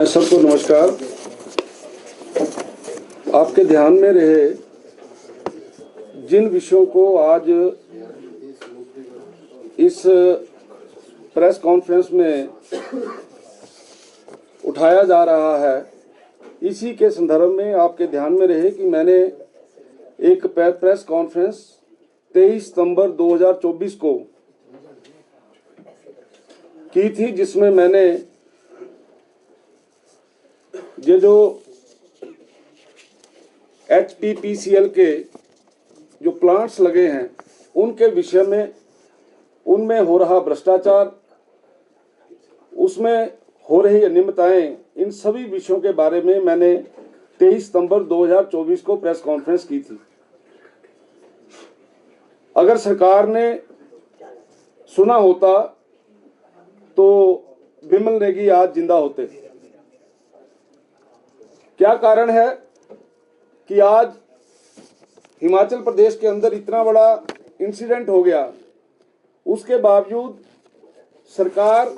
सबको नमस्कार। आपके ध्यान में रहे जिन विषयों को आज इस प्रेस कॉन्फ्रेंस में उठाया जा रहा है, इसी के संदर्भ में आपके ध्यान में रहे कि मैंने एक प्रेस कॉन्फ्रेंस 23 सितंबर 2024 को की थी, जिसमें मैंने ये जो HPPCL के जो प्लांट्स लगे हैं उनके विषय में, उनमें हो रहा भ्रष्टाचार, उसमें हो रही अनियमितताएं, इन सभी विषयों के बारे में मैंने 23 सितंबर 2024 को प्रेस कॉन्फ्रेंस की थी। अगर सरकार ने सुना होता तो बिमल नेगी आज जिंदा होते। क्या कारण है कि आज हिमाचल प्रदेश के अंदर इतना बड़ा इंसिडेंट हो गया, उसके बावजूद सरकार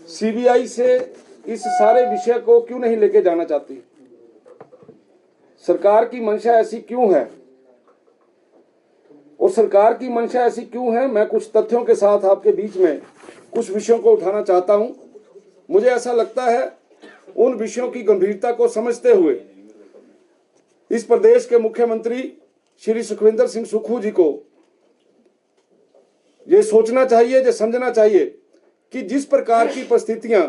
CBI से इस सारे विषय को क्यों नहीं लेके जाना चाहती? सरकार की मंशा ऐसी क्यों है? और सरकार की मंशा ऐसी क्यों है, मैं कुछ तथ्यों के साथ आपके बीच में कुछ विषयों को उठाना चाहता हूं। मुझे ऐसा लगता है उन विषयों की गंभीरता को समझते हुए इस प्रदेश के मुख्यमंत्री श्री सुखविंदर सिंह सुक्खू जी को ये सोचना चाहिए, ये समझना चाहिए कि जिस प्रकार की परिस्थितियां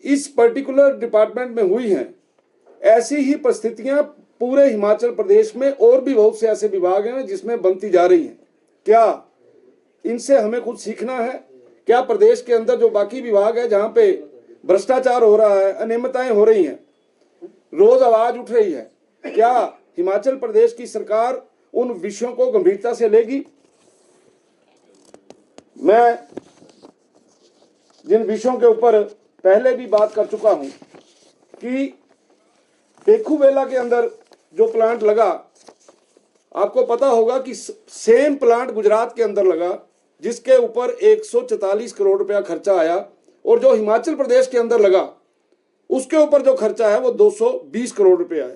इस पर्टिकुलर डिपार्टमेंट में हुई हैं, ऐसी ही परिस्थितियां पूरे हिमाचल प्रदेश में और भी बहुत से ऐसे विभाग हैं जिसमें बनती जा रही हैं। क्या इनसे हमें कुछ सीखना है? क्या प्रदेश के अंदर जो बाकी विभाग है जहां पे भ्रष्टाचार हो रहा है, अनियमितताएं हो रही हैं, रोज आवाज उठ रही है, क्या हिमाचल प्रदेश की सरकार उन विषयों को गंभीरता से लेगी? मैं जिन विषयों के ऊपर पहले भी बात कर चुका हूं कि पेखूवेला के अंदर जो प्लांट लगा, आपको पता होगा कि सेम प्लांट गुजरात के अंदर लगा जिसके ऊपर 144 करोड़ रुपया खर्चा आया, और जो हिमाचल प्रदेश के अंदर लगा उसके ऊपर जो खर्चा है वो 220 करोड़ रुपए आया।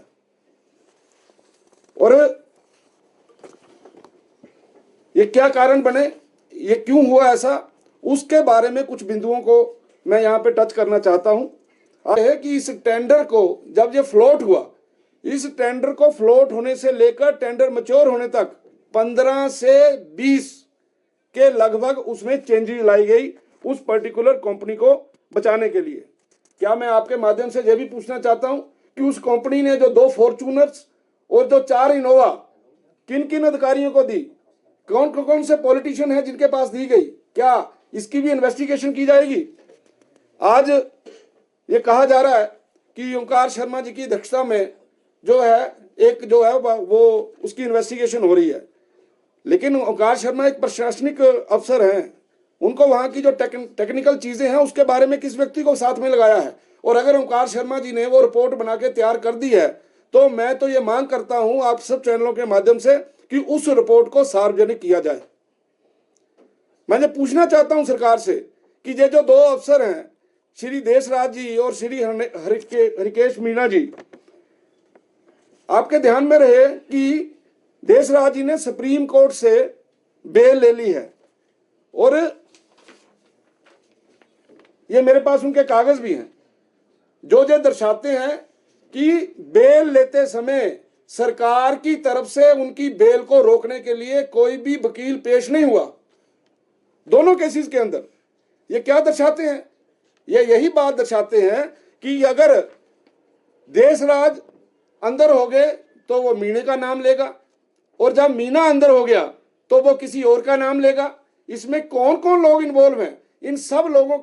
और ये क्या कारण बने, ये क्यों हुआ ऐसा, उसके बारे में कुछ बिंदुओं को मैं यहां पे टच करना चाहता हूं। है कि इस टेंडर को जब ये फ्लोट हुआ, इस टेंडर को फ्लोट होने से लेकर टेंडर मैच्योर होने तक 15 से 20 के लगभग उसमें चेंजेस लाई गई उस पर्टिकुलर कंपनी को बचाने के लिए। क्या मैं आपके माध्यम से यह भी पूछना चाहता हूं कि उस कंपनी ने जो 2 फॉर्च्यूनर्स और जो 4 इनोवा किन किन अधिकारियों को दी, कौन कौन से पॉलिटिशियन है जिनके पास दी गई, क्या इसकी भी इन्वेस्टिगेशन की जाएगी? आज ये कहा जा रहा है कि ओंकार शर्मा जी की अध्यक्षता में जो है एक जो है वो उसकी इन्वेस्टिगेशन हो रही है, लेकिन ओंकार शर्मा एक प्रशासनिक अफसर हैं, उनको वहां की जो टेक्निकल चीजें हैं उसके बारे में किस व्यक्ति को साथ में लगाया है? और अगर ओंकार शर्मा जी ने वो रिपोर्ट बना के तैयार कर दी है तो मैं तो ये मांग करता हूं आप सब चैनलों के माध्यम से कि उस रिपोर्ट को सार्वजनिक किया जाए। मैं ये पूछना चाहता हूं सरकार से कि ये जो 2 अफसर हैं, श्री देशराज जी और श्री हरिकेश मीणा जी, आपके ध्यान में रहे कि देशराज जी ने सुप्रीम कोर्ट से बेल ले ली है, और ये मेरे पास उनके कागज भी हैं जो ये दर्शाते हैं कि बेल लेते समय सरकार की तरफ से उनकी बेल को रोकने के लिए कोई भी वकील पेश नहीं हुआ दोनों केसेस के अंदर। ये क्या दर्शाते हैं? ये यही बात दर्शाते हैं कि अगर देशराज अंदर हो गए तो वो मीणे का नाम लेगा, और जब मीना अंदर हो गया तो वो किसी और का नाम लेगा। इसमें कौन कौन लोग इन्वॉल्व हैं, इन सब लोगों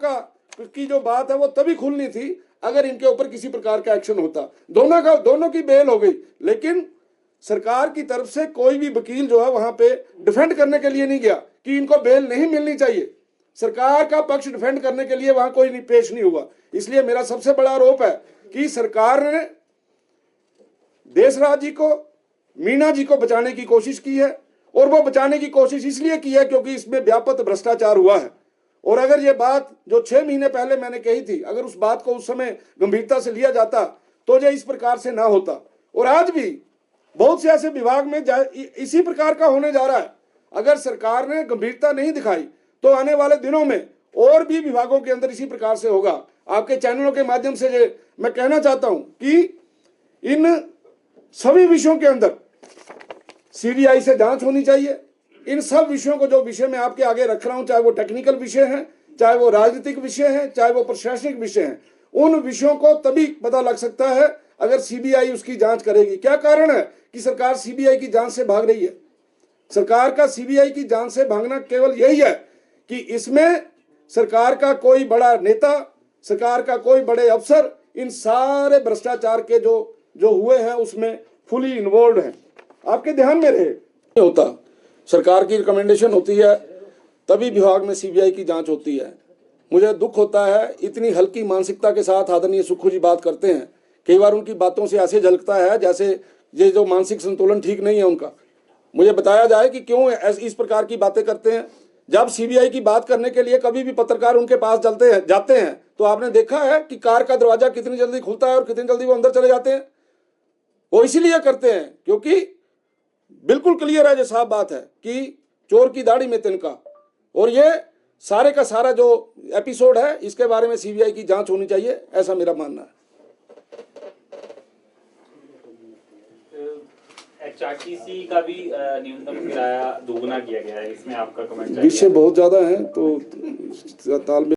की जो बात है वो तभी खुलनी थी अगर इनके ऊपर किसी प्रकार का एक्शन होता। दोनों की बेल हो गई, लेकिन सरकार की तरफ से कोई भी वकील जो है वहां पे डिफेंड करने के लिए नहीं गया कि इनको बेल नहीं मिलनी चाहिए। सरकार का पक्ष डिफेंड करने के लिए वहां कोई पेश नहीं हुआ। इसलिए मेरा सबसे बड़ा आरोप है कि सरकार ने देशराज जी को, मीणा जी को बचाने की कोशिश की है, और वो बचाने की कोशिश इसलिए की है क्योंकि इसमें व्यापक भ्रष्टाचार हुआ है। और अगर ये बात जो 6 महीने पहले मैंने कही थी, अगर उस बात को उस समय गंभीरता से लिया जाता तो ये इस प्रकार से ना होता। और आज भी बहुत से ऐसे विभाग में इसी प्रकार का होने जा रहा है। अगर सरकार ने गंभीरता नहीं दिखाई तो आने वाले दिनों में और भी विभागों के अंदर इसी प्रकार से होगा। आपके चैनलों के माध्यम से मैं कहना चाहता हूं कि इन सभी विषयों के अंदर सीबीआई से जांच होनी चाहिए। इन सब विषयों को, जो विषय मैं आपके आगे रख रहा हूं, चाहे वो टेक्निकल विषय हैं, चाहे वो राजनीतिक विषय हैं, चाहे वो प्रशासनिक विषय हैं, उन विषयों को तभी पता लग सकता है अगर सीबीआई उसकी जांच करेगी। क्या कारण है कि सरकार सीबीआई की जांच से भाग रही है? सरकार का सीबीआई की जांच से भागना केवल यही है कि इसमें सरकार का कोई बड़ा नेता, सरकार का कोई बड़े अफसर इन सारे भ्रष्टाचार के जो हुए हैं उसमें फुली इन्वॉल्व हैं। आपके ध्यान में रहे, होता सरकार की रिकमेंडेशन होती है तभी विभाग में सीबीआई की जांच होती है। मुझे दुख होता है, इतनी हल्की मानसिकता के साथ आदरणीय सुक्खू जी बात करते हैं। कई बार उनकी बातों से ऐसे झलकता है जैसे ये जो मानसिक संतुलन ठीक नहीं है उनका। मुझे बताया जाए कि क्यों इस प्रकार की बातें करते हैं। जब सीबीआई की बात करने के लिए कभी भी पत्रकार उनके पास जाते हैं तो आपने देखा है कि कार का दरवाजा कितनी जल्दी खुलता है और कितनी जल्दी वो अंदर चले जाते हैं। वो इसीलिए करते हैं क्योंकि बिल्कुल क्लियर है, जो साफ बात है कि चोर की दाढ़ी में तिनका। और ये सारे का सारा जो एपिसोड है इसके बारे में सीबीआई की जांच होनी चाहिए, ऐसा मेरा मानना है। एचआरटीसी का भी न्यूनतम किराया दोगुना किया गया है, इसमें आपका कमेंट? विषय बहुत ज्यादा है तो तालमेल